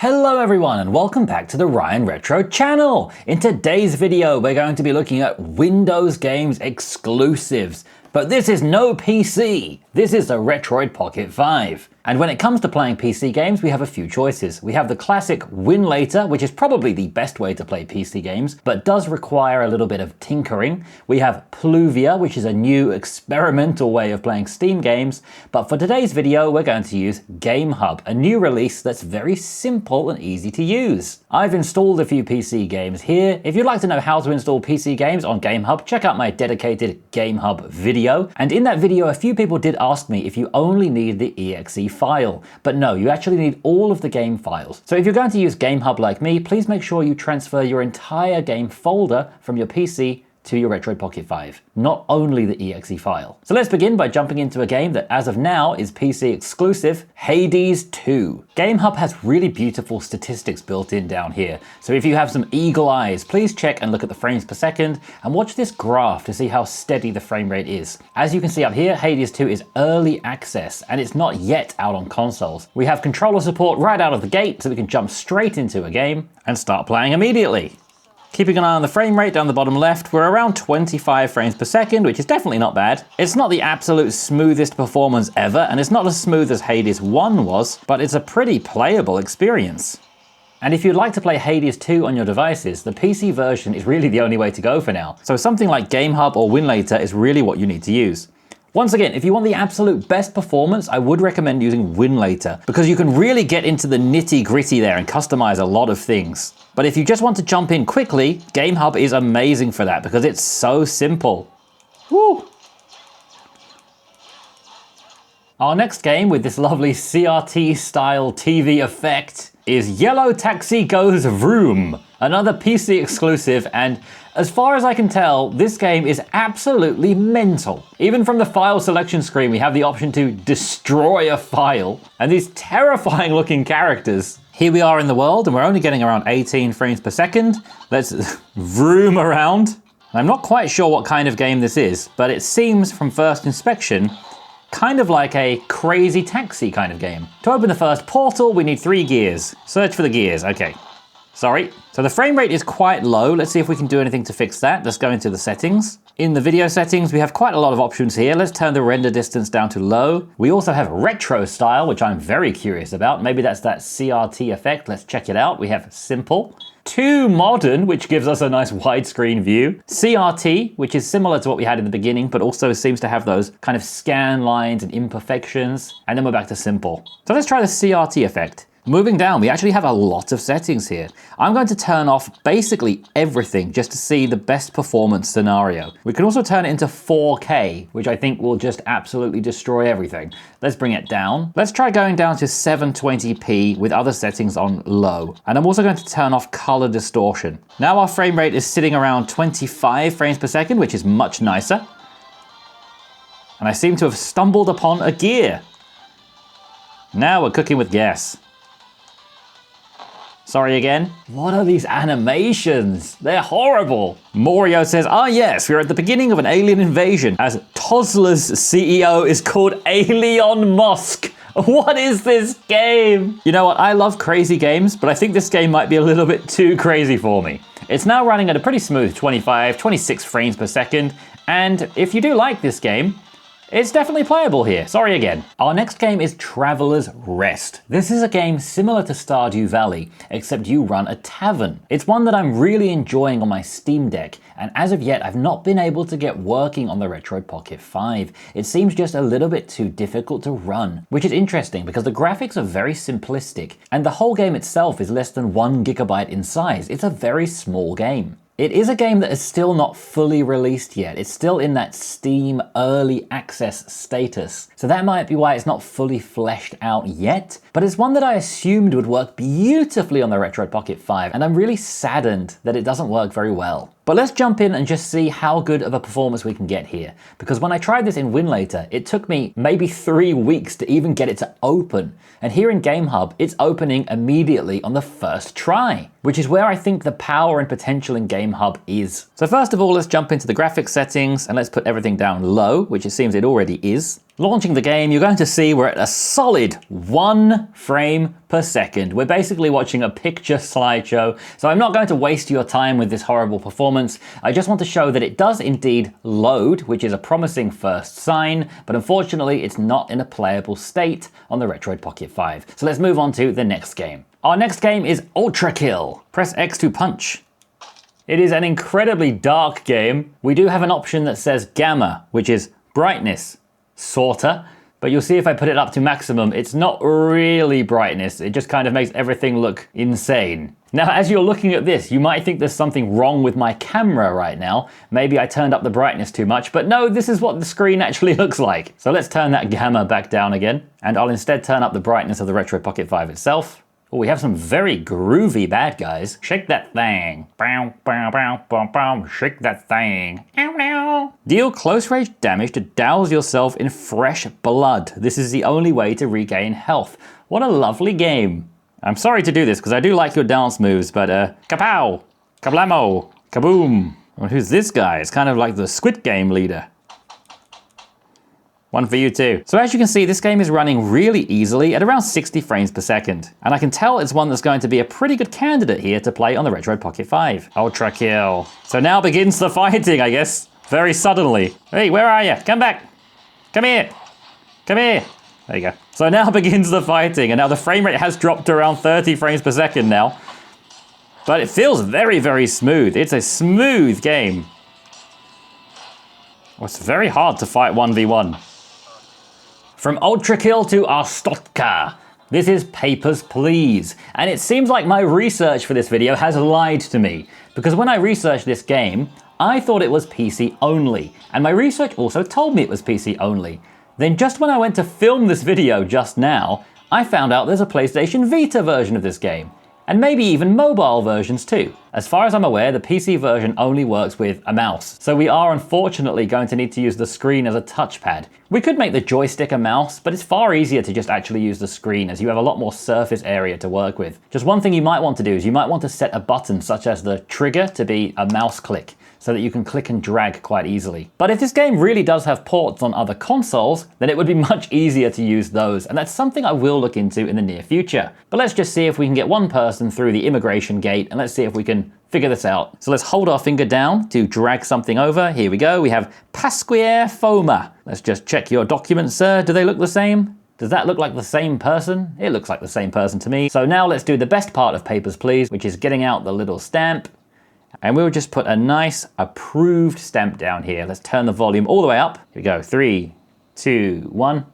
Hello everyone and welcome back to the Ryan Retro channel. In today's video we're going to be looking at Windows games exclusives. But this is no PC, this is the Retroid Pocket 5. And when it comes to playing PC games, we have a few choices. We have the classic Win Later, which is probably the best way to play PC games, but does require a little bit of tinkering. We have Pluvia, which is a new experimental way of playing Steam games. But for today's video, we're going to use GameHub, a new release that's very simple and easy to use. I've installed a few PC games here. If you'd like to know how to install PC games on GameHub, check out my dedicated GameHub video. And in that video, a few people did ask me if you only need the exe file. But no, you actually need all of the game files. So if you're going to use GameHub like me, please make sure you transfer your entire game folder from your PC to your Retroid Pocket 5, not only the exe file. So let's begin by jumping into a game that as of now is PC exclusive, Hades 2. GameHub has really beautiful statistics built in down here. So if you have some eagle eyes, please check and look at the frames per second and watch this graph to see how steady the frame rate is. As you can see up here, Hades 2 is early access and it's not yet out on consoles. We have controller support right out of the gate so we can jump straight into a game and start playing immediately. Keeping an eye on the frame rate down the bottom left, we're around 25 frames per second, which is definitely not bad. It's not the absolute smoothest performance ever, and it's not as smooth as Hades 1 was, but it's a pretty playable experience. And if you'd like to play Hades 2 on your devices, the PC version is really the only way to go for now. So something like GameHub or Win Later is really what you need to use. Once again, if you want the absolute best performance, I would recommend using Win Later because you can really get into the nitty-gritty there and customize a lot of things. But if you just want to jump in quickly, GameHub is amazing for that because it's so simple. Woo! Our next game with this lovely CRT-style TV effect is Yellow Taxi Goes Vroom, another PC exclusive, and as far as I can tell, this game is absolutely mental. Even from the file selection screen, we have the option to destroy a file, and these terrifying looking characters. Here we are in the world, and we're only getting around 18 frames per second. Let's vroom around. I'm not quite sure what kind of game this is, but it seems from first inspection kind of like a crazy taxi kind of game. To open the first portal, we need 3 gears. Search for the gears, okay. Sorry. So the frame rate is quite low. Let's see if we can do anything to fix that. Let's go into the settings. In the video settings, we have quite a lot of options here. Let's turn the render distance down to low. We also have retro style, which I'm very curious about. Maybe that's that CRT effect. Let's check it out. We have simple. Too modern, which gives us a nice widescreen view. CRT, which is similar to what we had in the beginning, but also seems to have those kind of scan lines and imperfections. And then we're back to simple. So let's try the CRT effect. Moving down, we actually have a lot of settings here. I'm going to turn off basically everything just to see the best performance scenario. We can also turn it into 4K, which I think will just absolutely destroy everything. Let's bring it down. Let's try going down to 720p with other settings on low. And I'm also going to turn off color distortion. Now our frame rate is sitting around 25 frames per second, which is much nicer. And I seem to have stumbled upon a gear. Now we're cooking with gas. Sorry again. What are these animations? They're horrible. Morio says, yes, we're at the beginning of an alien invasion as Tosla's CEO is called Elon Musk. What is this game? You know what, I love crazy games, but I think this game might be a little bit too crazy for me. It's now running at a pretty smooth 25, 26 frames per second, and if you do like this game, it's definitely playable here. Sorry again. Our next game is Traveler's Rest. This is a game similar to Stardew Valley, except you run a tavern. It's one that I'm really enjoying on my Steam Deck, and as of yet, I've not been able to get working on the Retroid Pocket 5. It seems just a little bit too difficult to run, which is interesting because the graphics are very simplistic, and the whole game itself is less than 1 gigabyte in size. It's a very small game. It is a game that is still not fully released yet. It's still in that Steam early access status. So that might be why it's not fully fleshed out yet, but it's one that I assumed would work beautifully on the Retroid Pocket 5, and I'm really saddened that it doesn't work very well. But let's jump in and just see how good of a performance we can get here. Because when I tried this in Win Later, it took me maybe 3 weeks to even get it to open. And here in GameHub, it's opening immediately on the first try, which is where I think the power and potential in GameHub is. So first of all, let's jump into the graphics settings and let's put everything down low, which it seems it already is. Launching the game, you're going to see we're at a solid 1 frame per second. We're basically watching a picture slideshow, so I'm not going to waste your time with this horrible performance. I just want to show that it does indeed load, which is a promising first sign, but unfortunately it's not in a playable state on the Retroid Pocket 5. So let's move on to the next game. Our next game is Ultrakill. Press X to punch. It is an incredibly dark game. We do have an option that says gamma, which is brightness. Sorta, but you'll see if I put it up to maximum, it's not really brightness. It just kind of makes everything look insane. Now, as you're looking at this, you might think there's something wrong with my camera right now. Maybe I turned up the brightness too much, but no, this is what the screen actually looks like. So let's turn that gamma back down again, and I'll instead turn up the brightness of the Retroid Pocket 5 itself. Oh, we have some very groovy bad guys. Shake that thing. Bow, bow, bow, bow, bow. Shake that thing. Ow, ow. Deal close range damage to douse yourself in fresh blood. This is the only way to regain health. What a lovely game. I'm sorry to do this because I do like your dance moves, but kapow, kablamo, kaboom. Well, who's this guy? It's kind of like the Squid Game leader. One for you too. So as you can see, this game is running really easily at around 60 frames per second. And I can tell it's one that's going to be a pretty good candidate here to play on the Retroid Pocket 5. Ultrakill. So now begins the fighting, I guess. Very suddenly. Hey, where are you? Come back. Come here. Come here. There you go. So now begins the fighting, and now the frame rate has dropped to around 30 frames per second now. But it feels very, very smooth. It's a smooth game. Well, it's very hard to fight 1v1. From Ultrakill to Arstotka. This is Papers, Please. And it seems like my research for this video has lied to me, because when I researched this game, I thought it was PC only, and my research also told me it was PC only. Then just when I went to film this video just now, I found out there's a PlayStation Vita version of this game, and maybe even mobile versions too. As far as I'm aware, the PC version only works with a mouse, so we are unfortunately going to need to use the screen as a touchpad. We could make the joystick a mouse, but it's far easier to just actually use the screen as you have a lot more surface area to work with. Just one thing you might want to do is you might want to set a button such as the trigger to be a mouse click, so that you can click and drag quite easily. But if this game really does have ports on other consoles, then it would be much easier to use those, and that's something I will look into in the near future. But let's just see if we can get one person through the immigration gate, and let's see if we can figure this out. So let's hold our finger down to drag something over. Here we go, we have Pasquier Foma. Let's just check your documents, sir. Do they look the same? Does that look like the same person? It looks like the same person to me. So now let's do the best part of Papers, Please, which is getting out the little stamp. And we'll just put a nice approved stamp down here. Let's turn the volume all the way up. Here we go, 3, 2, 1.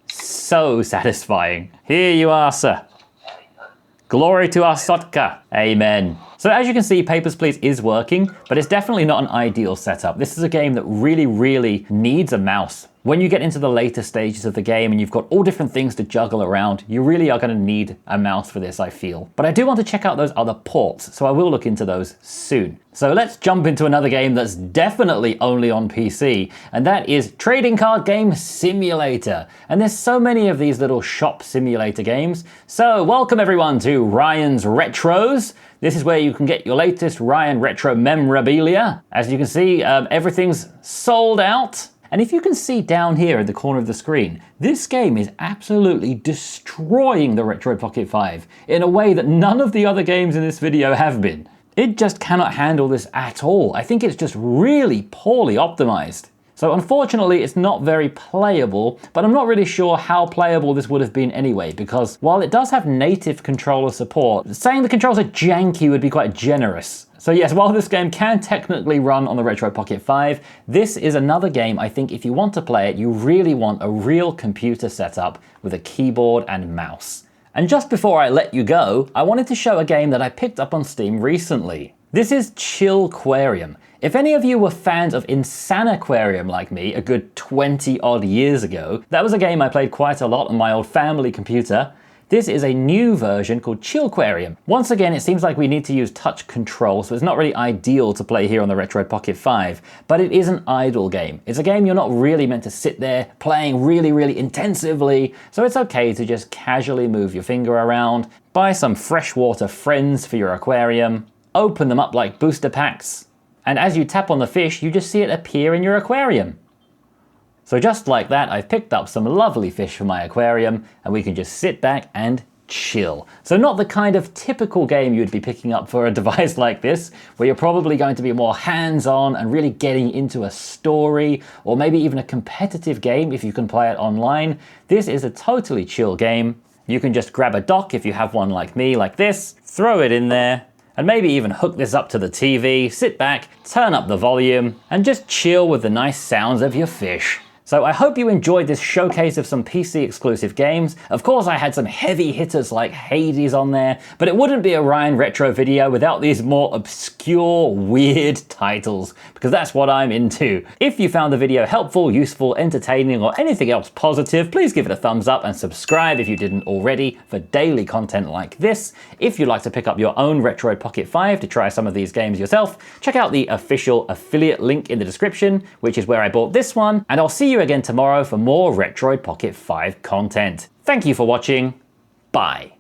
So satisfying. Here you are, sir. Glory to Arstotka. Amen. So as you can see, Papers, Please is working, but it's definitely not an ideal setup. This is a game that really needs a mouse. When you get into the later stages of the game and you've got all different things to juggle around, you really are going to need a mouse for this, I feel. But I do want to check out those other ports, so I will look into those soon. So let's jump into another game that's definitely only on PC, and that is Trading Card Game Simulator. And there's so many of these little shop simulator games. So welcome everyone to Ryan's Retros. This is where you can get your latest Ryan Retro memorabilia. As you can see, everything's sold out. And if you can see down here at the corner of the screen, this game is absolutely destroying the Retroid Pocket 5 in a way that none of the other games in this video have been. It just cannot handle this at all. I think it's just really poorly optimized. So unfortunately, it's not very playable, but I'm not really sure how playable this would have been anyway, because while it does have native controller support, saying the controls are janky would be quite generous. So yes, while this game can technically run on the Retroid Pocket 5, this is another game I think if you want to play it, you really want a real computer setup with a keyboard and mouse. And just before I let you go, I wanted to show a game that I picked up on Steam recently. This is Chillquarium. If any of you were fans of Insanaquarium like me a good 20 odd years ago, that was a game I played quite a lot on my old family computer. This is a new version called Chillquarium. Once again, it seems like we need to use touch control, so it's not really ideal to play here on the Retroid Pocket 5, but it is an idle game. It's a game you're not really meant to sit there playing really intensively, so it's okay to just casually move your finger around, buy some freshwater friends for your aquarium, open them up like booster packs, and as you tap on the fish, you just see it appear in your aquarium. So just like that, I've picked up some lovely fish for my aquarium, and we can just sit back and chill. So not the kind of typical game you'd be picking up for a device like this, where you're probably going to be more hands-on and really getting into a story, or maybe even a competitive game if you can play it online. This is a totally chill game. You can just grab a dock if you have one like me, like this, throw it in there, and maybe even hook this up to the TV, sit back, turn up the volume, and just chill with the nice sounds of your fish. So I hope you enjoyed this showcase of some PC exclusive games. Of course, I had some heavy hitters like Hades on there, but it wouldn't be a Ryan Retro video without these more obscure, weird titles, because that's what I'm into. If you found the video helpful, useful, entertaining, or anything else positive, please give it a thumbs up and subscribe if you didn't already for daily content like this. If you'd like to pick up your own Retroid Pocket 5 to try some of these games yourself, check out the official affiliate link in the description, which is where I bought this one, and I'll see you again tomorrow for more Retroid Pocket 5 content. Thank you for watching. Bye.